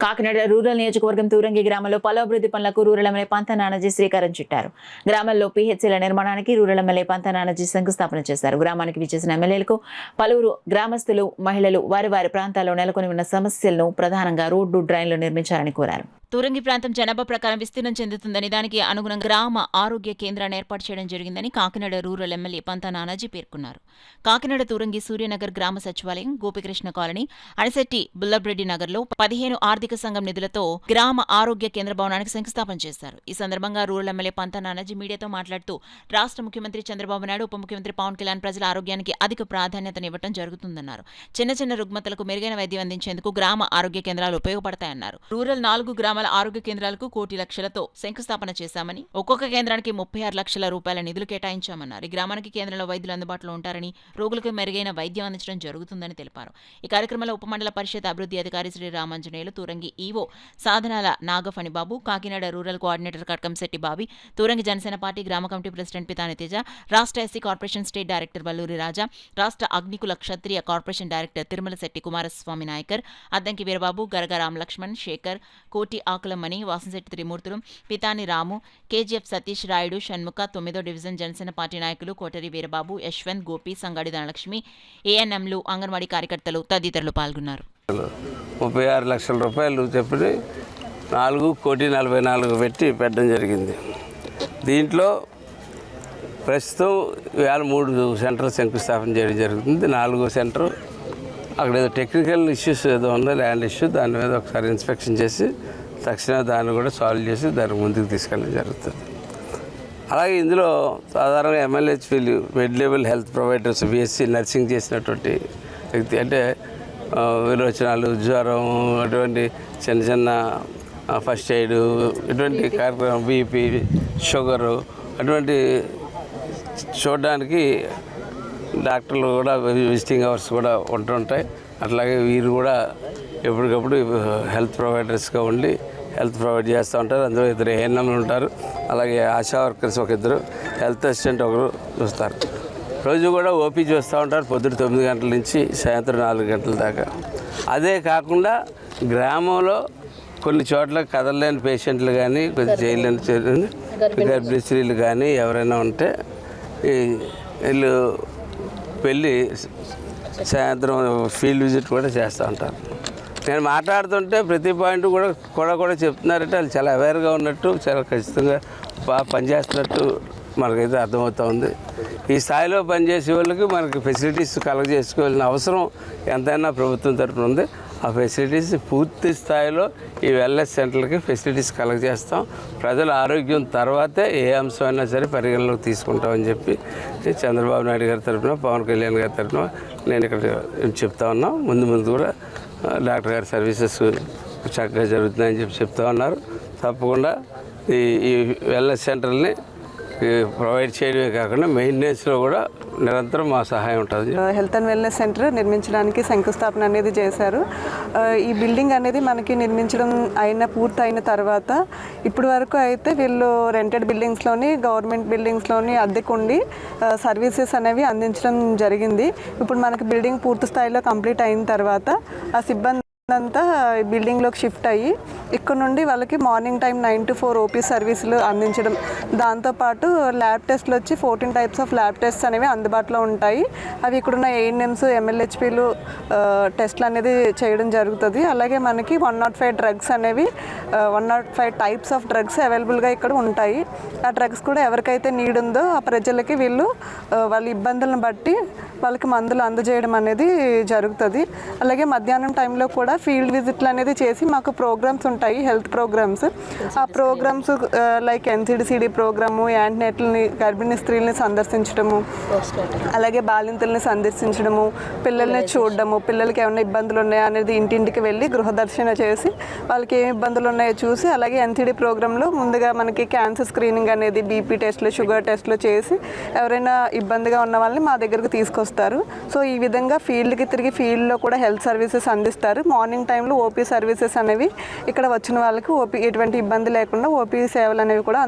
Kakinada rural నియోజకవర్గం తూరంగి గ్రామంలో పలు అభివృద్ధి పనులకు రూరల్ ఎమ్మెల్యే పంత నానాజీ శ్రీకారం చుట్టారు. గ్రామంలో పీహెచ్సీల నిర్మాణానికి రూరల్ ఎమ్మెల్యే పంత నానాజీ శంకుస్థాపన చేశారు. గ్రామానికి విచ్చేసిన ఎమ్మెల్యేలకు పలువురు గ్రామస్తులు, మహిళలు వారి ప్రాంతాల్లో నెలకొని ఉన్న సమస్యలను ప్రధానంగా రోడ్డు, డ్రైన్లు నిర్మించాలని కోరారు. తూరంగి ప్రాంతం జనాభా ప్రకారం విస్తీర్ణం చెందుతుందని, దానికి అనుగుణంగా గ్రామ ఆరోగ్య కేంద్రాన్ని ఏర్పాటు చేయడం జరిగిందని కాకినాడ రూరల్ ఎమ్మెల్యే పంత నానాజీ పేర్కొన్నారు. కాకినాడ తూరంగి సూర్యనగర్ గ్రామ సచివాలయం, గోపికృష్ణ కాలనీ, అణిశెట్టి బుల్లబ్రెడ్డి నగర్లో 15 ఆర్థిక సంఘం నిధులతో గ్రామ ఆరోగ్య కేంద్ర భవనానికి శంకుస్థాపన చేశారు. ఈ సందర్భంగా రూరల్ ఎమ్మెల్యే పంత నానాజీ మీడియాతో మాట్లాడుతూ, రాష్ట్ర ముఖ్యమంత్రి చంద్రబాబు నాయుడు, ఉప ముఖ్యమంత్రి పవన్ కళ్యాణ్ ప్రజల ఆరోగ్యానికి అధిక ప్రాధాన్యతనివ్వడం జరుగుతుందన్నారు. చిన్న రుగ్మతలకు మెరుగైన వైద్యం అందించేందుకు గ్రామ ఆరోగ్య కేంద్రాలు ఉపయోగపడతాయన్నారు. రూరల్ 4 గ్రామాల ఆరోగ్య కేంద్రాలకు కోటి లక్షలతో శంకుస్థాపన చేశామని, ఒక్కొక్క కేంద్రానికి 36 లక్షల రూపాయల నిధులు కేటాయించామన్నారు. ఈ గ్రామానికి కేంద్రంలో వైద్యులు అందుబాటులో ఉంటారని, రోగులకు మెరుగైన వైద్యం అందించడం జరుగుతుందని తెలిపారు. ఈ కార్యక్రమంలో ఉపమండల పరిషత్ అభివృద్ధి అధికారి Shri Ramanjaneyulu, Turangi EO Sadhanala Nagaphanibabu, Kakinada rural coordinator Katkamsetti Bavi, Turangi Janasena party గ్రామ కమిటీ ప్రెసిడెంట్ పితాని తేజ, రాష్ట్ర SC corporation state director Valluri Raja, రాష్ట్ర Agnikula Kshatriya corporation director Tirumala Setti Kumaraswamy Nayakar, Addanki Veerababu, Garagarama Lakshman, Shekhar, Koti Akulamani, Vasamsetti Trimurthulu, Pitani Ramu, KGF Satish, Rayudu, Shanmukha, 9వ డివిజన్ జనసేన పార్టీ నాయకులు కోటరి వీరబాబు, యశ్వంత్, గోపి, సంగాడి ధనలక్ష్మి, ఏఎన్ఎంలు, అంగన్వాడీ కార్యకర్తలు తదితరులు పాల్గొన్నారు. 36 లక్షల రూపాయలు చెప్పి 4,44,00,000 పెట్టి పెట్టడం జరిగింది. దీంట్లో ప్రస్తుతం ఇవాళ 3 సెంటర్లు శంకుస్థాపన చేయడం జరుగుతుంది. 4వ సెంటర్ అక్కడ ఏదో టెక్నికల్ ఇష్యూస్ ఏదో ఉందో, ల్యాండ్ ఇష్యూ, దాని మీద ఒకసారి ఇన్స్పెక్షన్ చేసి తక్షణం దాన్ని కూడా సాల్వ్ చేసి దాన్ని ముందుకు తీసుకెళ్ళడం జరుగుతుంది. అలాగే ఇందులో సాధారణంగా MLHPలు, mid level health providers, BSc nursing చేసినటువంటి వ్యక్తి, అంటే విరోచనాలు, జ్వరం, అటువంటి చిన్న ఫస్ట్ ఎయిడ్, ఇటువంటి కార్యక్రమం, BP, షుగరు, అటువంటి చూడడానికి డాక్టర్లు కూడా విజిటింగ్ అవర్స్ కూడా ఉంటుంటాయి. అట్లాగే వీరు కూడా ఎప్పటికప్పుడు హెల్త్ ప్రొవైడర్స్గా ఉండి హెల్త్ ప్రొవైడ్ చేస్తూ ఉంటారు. అందులో 2 ANMలు ఉంటారు. అలాగే ఆశా వర్కర్స్ 1, హెల్త్ అసిస్టెంట్ 1 చూస్తారు. రోజు కూడా OP చూస్తూ ఉంటారు, పొద్దున 9 గంటల నుంచి సాయంత్రం 4 గంటల దాకా. అదే కాకుండా గ్రామంలో కొన్ని చోట్ల కదలలేని పేషెంట్లు కానీ, కొంచెం చేయలేని గర్భిణీ స్త్రీలు కానీ ఎవరైనా ఉంటే వీళ్ళు వెళ్ళి సాయంత్రం ఫీల్డ్ విజిట్ కూడా చేస్తూ ఉంటారు. నేను మాట్లాడుతుంటే ప్రతి పాయింట్ కూడా చెప్తున్నారంటే వాళ్ళు చాలా అవేర్గా ఉన్నట్టు, చాలా ఖచ్చితంగా బాగా పనిచేస్తున్నట్టు మనకైతే అర్థమవుతూ ఉంది. ఈ స్థాయిలో పనిచేసే వాళ్ళకి మనకి ఫెసిలిటీస్ కలగజేసుకోవాల్సిన అవసరం ఎంతైనా ప్రభుత్వం తరఫున ఉంది. ఆ ఫెసిలిటీస్ పూర్తి స్థాయిలో ఈ వెల్నెస్ సెంటర్లకి ఫెసిలిటీస్ కలగజేస్తాం. ప్రజల ఆరోగ్యం తర్వాతే ఏ అంశమైనా సరే పరిగణలోకి తీసుకుంటామని చెప్పి చంద్రబాబు నాయుడు గారి తరఫున, పవన్ కళ్యాణ్ గారి తరఫున నేను ఇక్కడ చెప్తా ఉన్నా. ముందు కూడా డాక్టర్ గారి సర్వీసెస్ చక్కగా జరుగుతున్నాయని చెప్తా ఉన్నారు. తప్పకుండా ఈ వెల్నెస్ సెంటర్ని ప్రొవైడ్ చేయడమే కాకుండా మెయింటెనెన్స్లో కూడా నిరంతరం మా సహాయం ఉంటుంది. హెల్త్ అండ్ వెల్నెస్ సెంటర్ నిర్మించడానికి శంకుస్థాపన అనేది చేశారు. ఈ బిల్డింగ్ అనేది మనకి నిర్మించడం పూర్తి అయిన తర్వాత ఇప్పటి వరకు అయితే వీళ్ళు రెంటెడ్ బిల్డింగ్స్లోని, గవర్నమెంట్ బిల్డింగ్స్లోని అద్దెకుండి సర్వీసెస్ అనేవి అందించడం జరిగింది. ఇప్పుడు మనకి బిల్డింగ్ పూర్తి స్థాయిలో కంప్లీట్ అయిన తర్వాత ఆ సిబ్బంది అంతా బిల్డింగ్లోకి షిఫ్ట్ అయ్యి ఇక్కడ నుండి వాళ్ళకి మార్నింగ్ టైం 9 to 4 OP సర్వీసులు అందించడం, దాంతోపాటు ల్యాబ్ టెస్ట్లు వచ్చి 14 టైప్స్ ఆఫ్ ల్యాబ్ టెస్ట్స్ అనేవి అందుబాటులో ఉంటాయి. అవి ఇక్కడున్న ANMs, MLHPలు టెస్ట్లు అనేది చేయడం జరుగుతుంది. అలాగే మనకి 105 డ్రగ్స్ అనేవి 105 టైప్స్ ఆఫ్ డ్రగ్స్ అవైలబుల్గా ఇక్కడ ఉంటాయి. ఆ డ్రగ్స్ కూడా ఎవరికైతే నీడ్ ఉందో ఆ ప్రజలకి వీళ్ళు వాళ్ళ ఇబ్బందులను బట్టి వాళ్ళకి మందులు అందజేయడం అనేది జరుగుతుంది. అలాగే మధ్యాహ్నం టైంలో కూడా ఫీల్డ్ విజిట్లు అనేది చేసి మాకు ప్రోగ్రామ్స్ ఉంటాయి, హెల్త్ ప్రోగ్రామ్స్. ఆ ప్రోగ్రామ్స్ లైక్ NCDCD ప్రోగ్రాము, యాంటీనేటల్ని, గర్భిణీ స్త్రీలని సందర్శించడము, అలాగే బాలింతల్ని సందర్శించడము, పిల్లల్ని చూడడము, పిల్లలకి ఏమైనా ఇబ్బందులు ఉన్నాయా అనేది ఇంటింటికి వెళ్ళి గృహదర్శన చేసి వాళ్ళకి ఏమి ఇబ్బందులు ఉన్నాయో చూసి, అలాగే NCD ప్రోగ్రాంలో ముందుగా మనకి క్యాన్సర్ స్క్రీనింగ్ అనేది, BP టెస్ట్లు, షుగర్ టెస్ట్లు చేసి ఎవరైనా ఇబ్బందిగా ఉన్న వాళ్ళని మా దగ్గరకు తీసుకొస్తారు. సో ఈ విధంగా ఫీల్డ్కి తిరిగి ఫీల్డ్లో కూడా హెల్త్ సర్వీసెస్ అందిస్తారు. మార్నింగ్ టైంలో OP సర్వీసెస్ అనేవి ఇక్కడ వచ్చిన వాళ్ళకి ఎటువంటి ఇబ్బంది లేకుండా OP సేవలు అనేవి కూడా